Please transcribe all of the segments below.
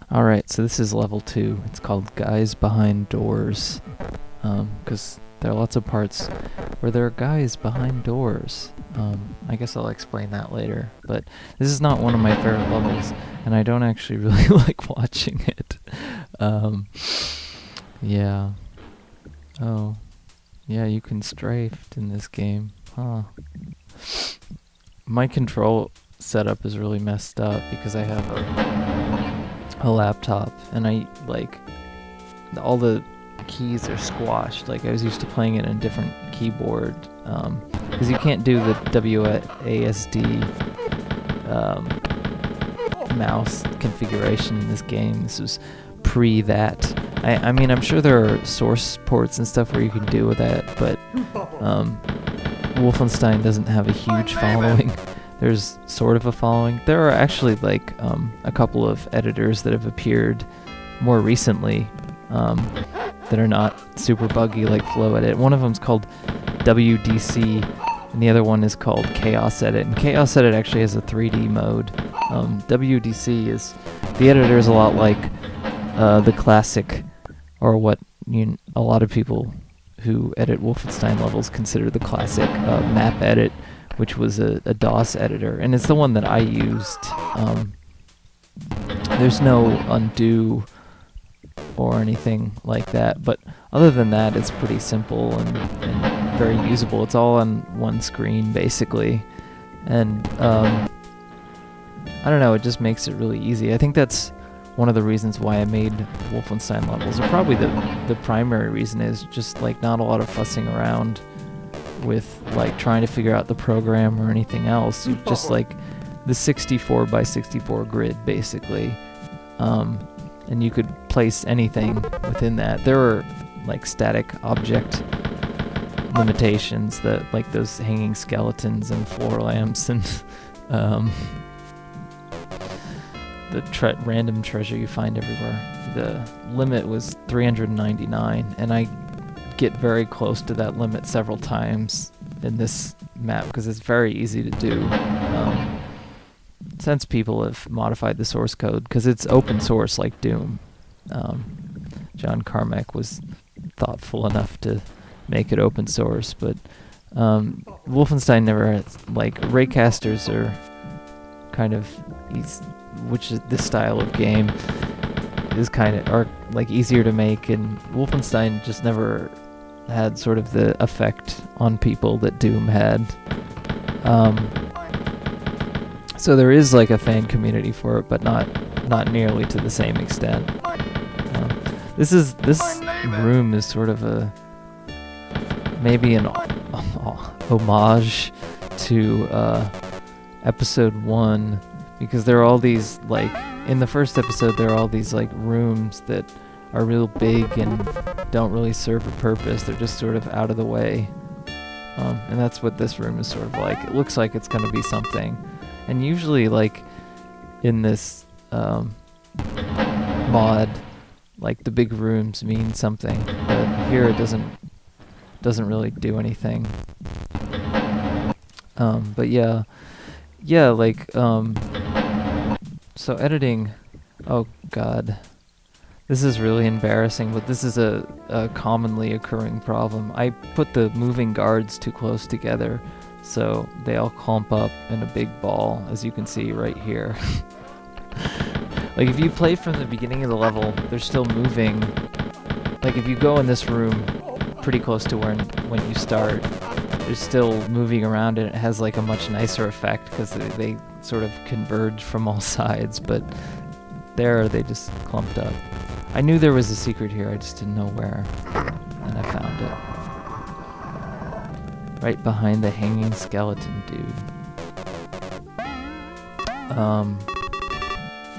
Alright, so this is level 2. It's called Guys Behind Doors. Because there are lots of parts where there are guys behind doors. I guess I'll explain that later. But this is not one of my favorite levels, and I don't actually really like watching it. Yeah. Oh. Yeah, you can strafe in this game. Huh. My control setup is really messed up because I have a laptop, and all the keys are squashed. Like, I was used to playing it in a different keyboard, because you can't do the WASD mouse configuration in this game. This was pre that. I mean, I'm sure there are source ports and stuff where you can do that, but Wolfenstein doesn't have a huge following. There's sort of a following. There are actually a couple of editors that have appeared more recently that are not super buggy like Flow Edit. One of them's called WDC, and the other one is called Chaos Edit. And Chaos Edit actually has a 3D mode. WDC is the editor is a lot like the classic, or what a lot of people who edit Wolfenstein levels consider the classic map edit, which was a DOS editor, and it's the one that I used. There's no undo or anything like that, but other than that, it's pretty simple and very usable. It's all on one screen, basically, and I don't know, it just makes it really easy. I think that's one of the reasons why I made Wolfenstein levels, or probably the primary reason, is just not a lot of fussing around with trying to figure out the program or anything else. Just the 64 by 64 grid, basically, and you could place anything within that. There are static object limitations, that those hanging skeletons and floor lamps and the random treasure you find everywhere. The limit was 399, and I get very close to that limit several times in this map because it's very easy to do, since people have modified the source code, because it's open source like Doom. John Carmack was thoughtful enough to make it open source, but Wolfenstein never has, raycasters are kind of which is this style of game is are easier to make, and Wolfenstein just never had sort of the effect on people that Doom had. So there is a fan community for it, but not nearly to the same extent. This room is sort of maybe an homage to episode 1, because there are all these in the first episode there are all these rooms that are real big and don't really serve a purpose. They're just sort of out of the way, and that's what this room is sort of like. It looks like it's going to be something, and usually in this mod, the big rooms mean something, but here it doesn't really do anything. But yeah, so editing, oh god, this is really embarrassing, but this is a commonly occurring problem. I put the moving guards too close together, so they all clump up in a big ball, as you can see right here. If you play from the beginning of the level, they're still moving. If you go in this room pretty close to when you start, they're still moving around, and it has a much nicer effect because they sort of converge from all sides, but there they just clumped up. I knew there was a secret here, I just didn't know where, and I found it. Right behind the hanging skeleton dude.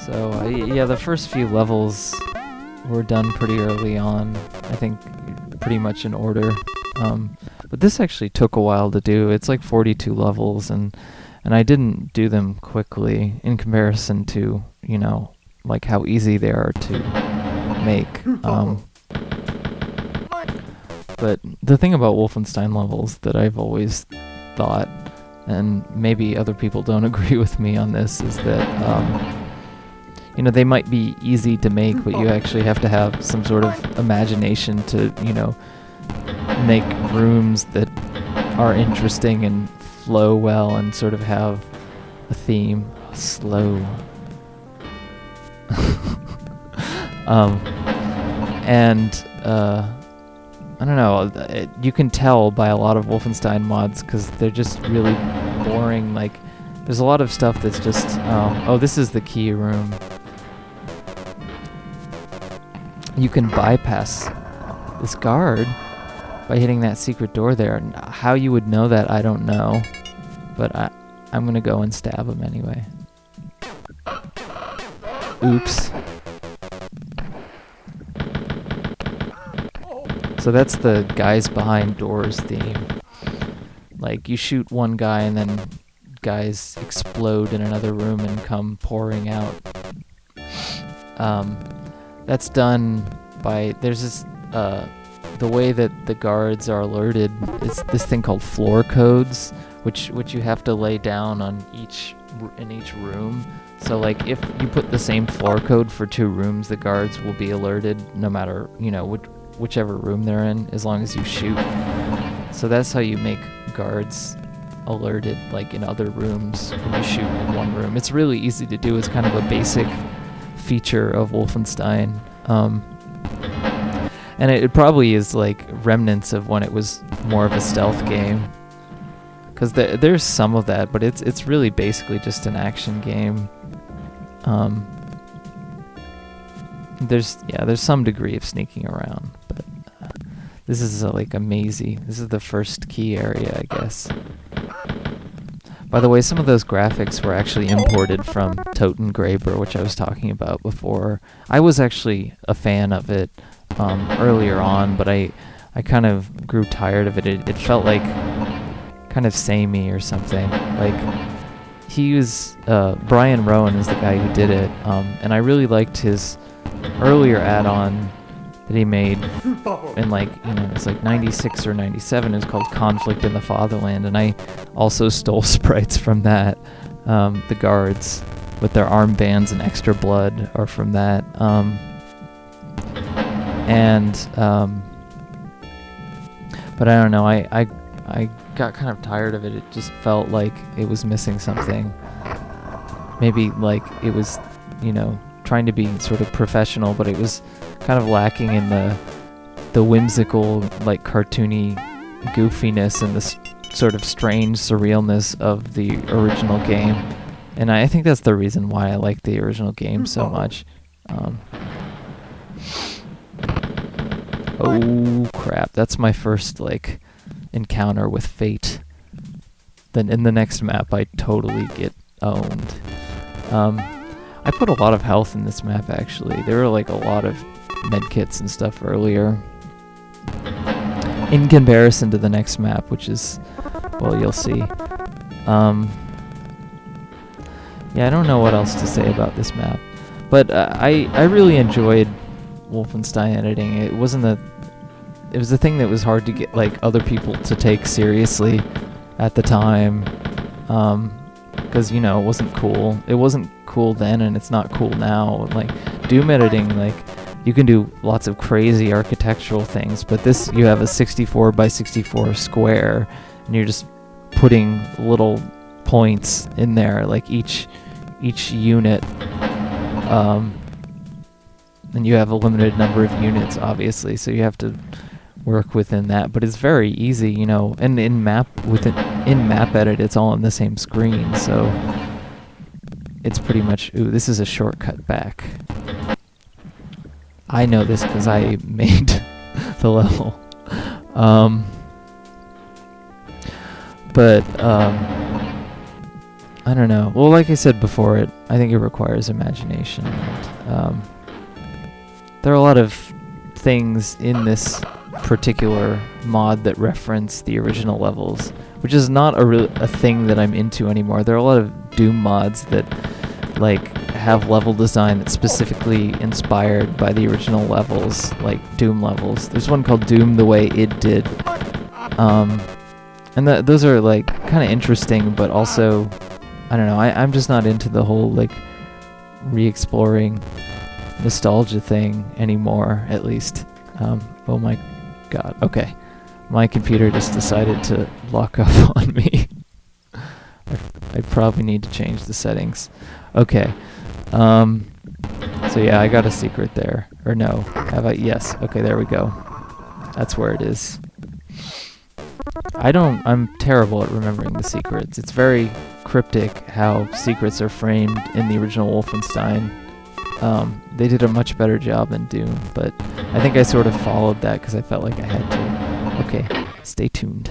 So yeah, the first few levels were done pretty early on, I think pretty much in order. But this actually took a while to do. It's 42 levels, and I didn't do them quickly in comparison to, how easy they are to make. But the thing about Wolfenstein levels that I've always thought, and maybe other people don't agree with me on this, is that you know, they might be easy to make, but you actually have to have some sort of imagination to, you know, make rooms that are interesting and flow well and sort of have a theme. Slow. And I don't know, you can tell by a lot of Wolfenstein mods because they're just really boring. Like, there's a lot of stuff that's just, oh, this is the key room. You can bypass this guard by hitting that secret door there. How you would know that, I don't know. But I'm going to go and stab him anyway. Oops. So that's the guys behind doors theme. Like, you shoot one guy and then guys explode in another room and come pouring out. That's done by, there's this, the way that the guards are alerted is this thing called floor codes, which you have to lay down on in each room. So like, if you put the same floor code for 2 rooms, the guards will be alerted no matter, you know, whichever room they're in, as long as you shoot. So that's how you make guards alerted, like in other rooms when you shoot in one room. It's really easy to do. It's kind of a basic feature of Wolfenstein. And it probably is like remnants of when it was more of a stealth game. Because there's some of that, but it's really basically just an action game. There's some degree of sneaking around, but this is like a mazy. This is the first key area, I guess. By the way, some of those graphics were actually imported from Toten Graber, which I was talking about before. I was actually a fan of it earlier on, but I kind of grew tired of it. It felt like kind of samey or something. Like, he was Brian Rowan is the guy who did it, and I really liked his earlier add-on that he made in, like, you know, it's like 96 or 97. It was called Conflict in the Fatherland, and I also stole sprites from that. The guards with their armbands and extra blood are from that. But I don't know, I got kind of tired of it. It just felt like it was missing something. Maybe like it was, you know, trying to be sort of professional, but it was kind of lacking in the whimsical, like, cartoony goofiness and this sort of strange surrealness of the original game. And I think that's the reason why I like the original game so much. Oh crap, that's my first, like, encounter with fate. Then in the next map I totally get owned. I put a lot of health in this map, actually. There were like a lot of medkits and stuff earlier. In comparison to the next map, which is, well, you'll see. Yeah, I don't know what else to say about this map. But I really enjoyed Wolfenstein editing. It was the thing that was hard to get, like, other people to take seriously at the time. Because, you know, it wasn't cool. It wasn't cool then, and it's not cool now. Like, Doom editing, like, you can do lots of crazy architectural things, but this, you have a 64 by 64 square, and you're just putting little points in there, like each unit. And you have a limited number of units, obviously, so you have to work within that. But it's very easy, you know. And in map edit, it's all on the same screen, so it's pretty much. Ooh, this is a shortcut back. I know this because I made the level. But I don't know. Well, like I said before, I think it requires imagination. And, there are a lot of things in this particular mod that reference the original levels, which is not a thing that I'm into anymore. There are a lot of Doom mods that, like, have level design that's specifically inspired by the original levels, like Doom levels. There's one called Doom the Way It Did. And those are, like, kind of interesting, but also, I don't know, I'm just not into the whole, like, re-exploring nostalgia thing anymore, at least. Oh my god. Okay. My computer just decided to lock up on me. I probably need to change the settings. Okay. So yeah, I got a secret there. Or no. Have I? Yes. Okay, there we go. That's where it is. I'm terrible at remembering the secrets. It's very cryptic how secrets are framed in the original Wolfenstein. They did a much better job than Doom, but I think I sort of followed that because I felt like I had to. Okay, stay tuned.